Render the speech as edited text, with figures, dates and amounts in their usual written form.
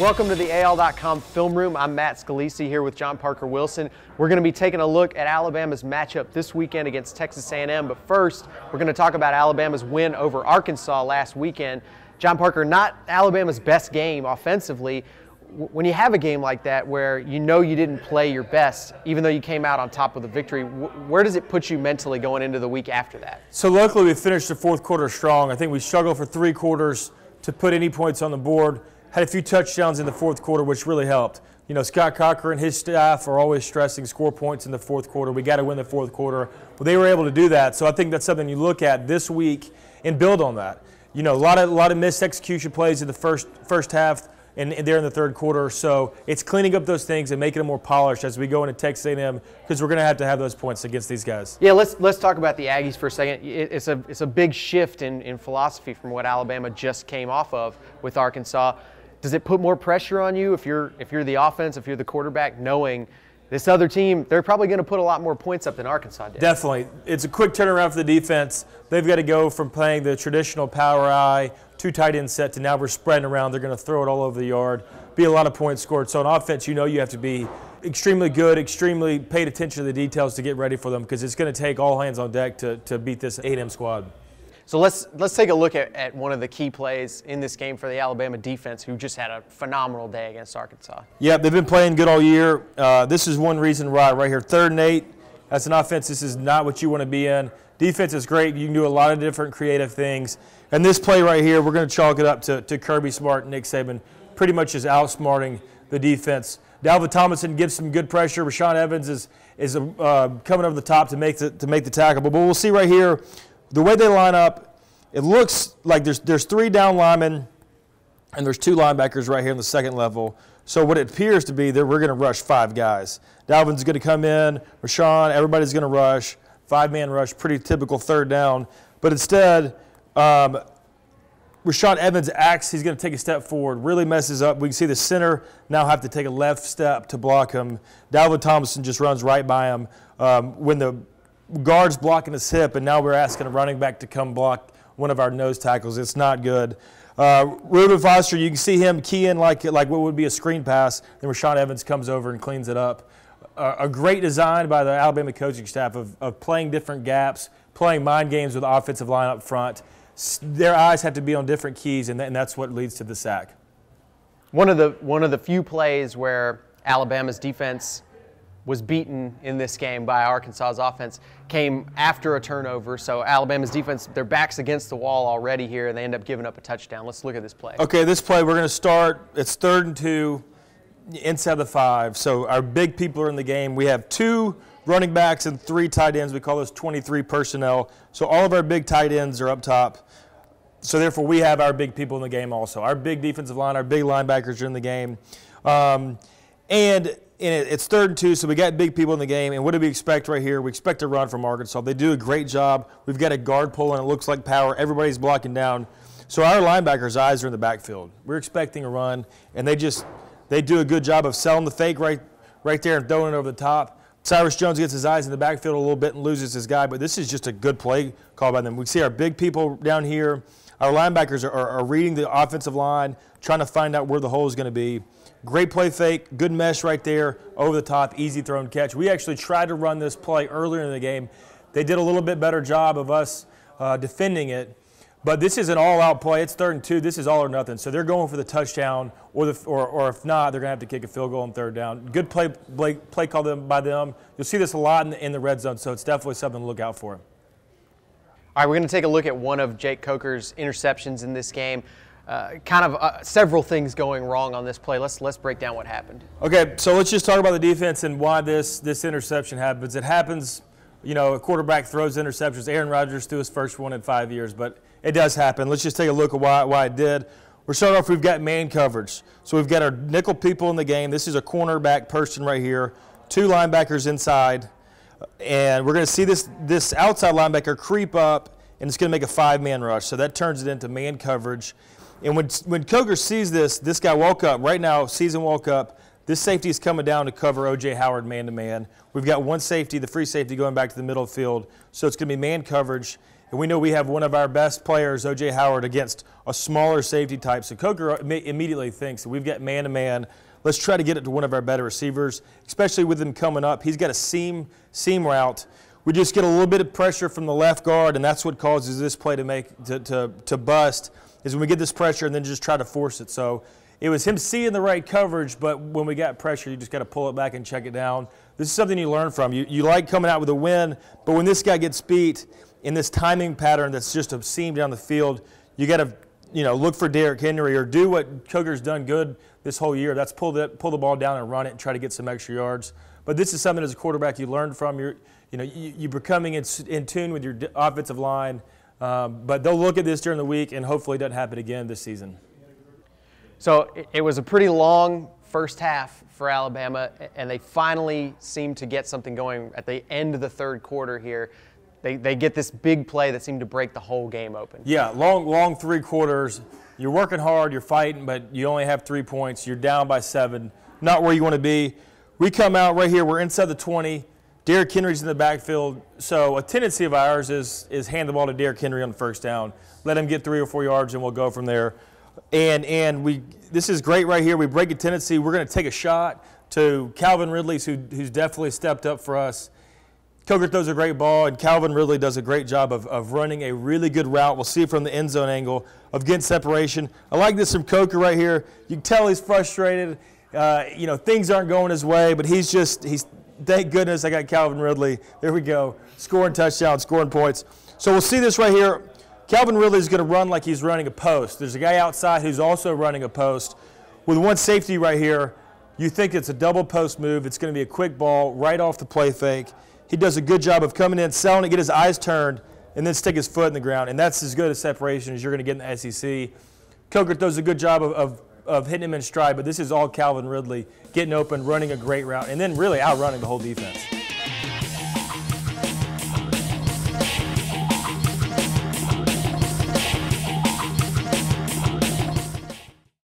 Welcome to the AL.com film room. I'm Matt Scalici here with John Parker Wilson. We're going to be taking a look at Alabama's matchup this weekend against Texas A&M, but first we're going to talk about Alabama's win over Arkansas last weekend. John Parker, not Alabama's best game offensively. When you have a game like that where you know you didn't play your best, even though you came out on top with a victory, where does it put you mentally going into the week after that? So luckily we finished the fourth quarter strong. I think we struggled for 3 quarters to put any points on the board. Had a few touchdowns in the fourth quarter, which really helped. You know, Scott Cocker and his staff are always stressing score points in the fourth quarter. We got to win the fourth quarter. Well, they were able to do that. So I think that's something you look at this week and build on that. You know, a lot of missed execution plays in the first half and there in the third quarter. So it's cleaning up those things and making them more polished as we go into Texas A&M, because we're going to have those points against these guys. Yeah, let's talk about the Aggies for a second. It's a big shift in philosophy from what Alabama just came off of with Arkansas. Does it put more pressure on you if you're the offense, if you're the quarterback, knowing this other team, they're probably going to put a lot more points up than Arkansas did? Definitely. It's a quick turnaround for the defense. They've got to go from playing the traditional power eye, 2 tight end set, to now we're spreading around. They're going to throw it all over the yard, be a lot of points scored. So on offense, you know you have to be extremely good, extremely paid attention to the details to get ready for them, because it's going to take all hands on deck to beat this A&M squad. So let's take a look at one of the key plays in this game for the Alabama defense, who just had a phenomenal day against Arkansas. Yeah, they've been playing good all year. This is one reason why right here, 3rd and 8. As an offense, this is not what you want to be in. Defense is great. You can do a lot of different creative things. And this play right here, we're going to chalk it up to Kirby Smart and Nick Saban pretty much is outsmarting the defense. Dalvin Tomlinson gives some good pressure. Rashaan Evans is coming over the top to make the tackle. But we'll see right here, the way they line up, it looks like there's 3 down linemen and there's 2 linebackers right here in the second level. So what it appears to be that we're going to rush 5 guys. Dalvin's going to come in, Rashaan, everybody's going to rush, 5-man rush, pretty typical 3rd down. But instead, Rashaan Evans acts, he's going to take a step forward, really messes up. We can see the center now have to take a left step to block him. Dalvin Tomlinson just runs right by him. When the guard's blocking his hip, and now we're asking a running back to come block one of our nose tackles. It's not good. Reuben Foster, you can see him keying like what would be a screen pass. Then Rashaan Evans comes over and cleans it up. A great design by the Alabama coaching staff of playing different gaps, playing mind games with the offensive line up front. Their eyes have to be on different keys, and that's what leads to the sack. One of the few plays where Alabama's defense was beaten in this game by Arkansas's offense came after a turnover. So Alabama's defense, their back's against the wall already here, and they end up giving up a touchdown. Let's look at this play. Okay, this play we're going to start. It's 3rd and 2, inside the 5. So our big people are in the game. We have 2 running backs and 3 tight ends. We call those 23 personnel. So all of our big tight ends are up top. So therefore we have our big people in the game also. Our big defensive line, our big linebackers are in the game. And it's 3rd and 2, so we got big people in the game. And what do we expect right here? We expect a run from Arkansas. They do a great job. We've got a guard pull, and it looks like power. Everybody's blocking down. So our linebackers' eyes are in the backfield. We're expecting a run, and they do a good job of selling the fake right there and throwing it over the top. Cyrus Jones gets his eyes in the backfield a little bit and loses his guy, but this is just a good play call by them. We see our big people down here. Our linebackers are reading the offensive line, trying to find out where the hole is going to be. Great play fake, good mesh right there, over the top, easy throw and catch. We actually tried to run this play earlier in the game. They did a little bit better job of us defending it. But this is an all-out play. It's 3rd and 2. This is all or nothing. So they're going for the touchdown, or if not, they're going to have to kick a field goal on 3rd down. Good play call by them. You'll see this a lot in the red zone, so it's definitely something to look out for. All right, we're going to take a look at one of Jake Coker's interceptions in this game. Several things going wrong on this play. Let's break down what happened. Okay, so let's just talk about the defense and why this interception happens. It happens, you know, a quarterback throws interceptions. Aaron Rodgers threw his first one in 5 years, but it does happen. Let's just take a look at why it did. We're starting off, we've got man coverage. So we've got our nickel people in the game. This is a cornerback person right here, 2 linebackers inside. And we're going to see this outside linebacker creep up, and it's going to make a 5-man rush. So that turns it into man coverage. And when Coker sees this guy walk up, right now, sees him walk up, This safety is coming down to cover O.J. Howard man-to-man. We've got one safety, the free safety, going back to the middle field. So it's going to be man coverage. And we know we have one of our best players, O.J. Howard, against a smaller safety type. So Coker immediately thinks that we've got man-to-man. Let's try to get it to one of our better receivers, especially with him coming up. He's got a seam route. We just get a little bit of pressure from the left guard, and that's what causes this play to bust, is when we get this pressure and then just try to force it. So it was him seeing the right coverage, but when we got pressure, you just got to pull it back and check it down. This is something you learn from. You like coming out with a win, but when this guy gets beat in this timing pattern that's just a seam down the field, you got to look for Derrick Henry or do what Coker's done good this whole year. That's pull the ball down and run it and try to get some extra yards. But this is something as a quarterback you learn from. You're becoming in tune with your offensive line. But they'll look at this during the week, and hopefully it doesn't happen again this season. So it was a pretty long first half for Alabama, and they finally seemed to get something going at the end of the third quarter here. They get this big play that seemed to break the whole game open. Yeah, long 3 quarters. You're working hard, you're fighting, but you only have 3 points. You're down by 7. Not where you want to be. We come out right here. We're inside the 20. Derrick Henry's in the backfield. So a tendency of ours is hand the ball to Derrick Henry on the first down. Let him get 3 or 4 yards, and we'll go from there. And this is great right here. We break a tendency. We're going to take a shot to Calvin Ridley, who's definitely stepped up for us. Coker throws a great ball, and Calvin Ridley does a great job of running a really good route. We'll see it from the end zone angle of getting separation. I like this from Coker right here. You can tell he's frustrated. Things aren't going his way, but he's thank goodness I got Calvin Ridley. There we go. Scoring touchdowns, scoring points. So we'll see this right here. Calvin Ridley is going to run like he's running a post. There's a guy outside who's also running a post. With one safety right here, you think it's a double post move. It's going to be a quick ball right off the play fake. He does a good job of coming in, selling it, get his eyes turned, and then stick his foot in the ground. And that's as good a separation as you're going to get in the SEC. Coker does a good job of hitting him in stride, but this is all Calvin Ridley getting open, running a great route, and then really outrunning the whole defense.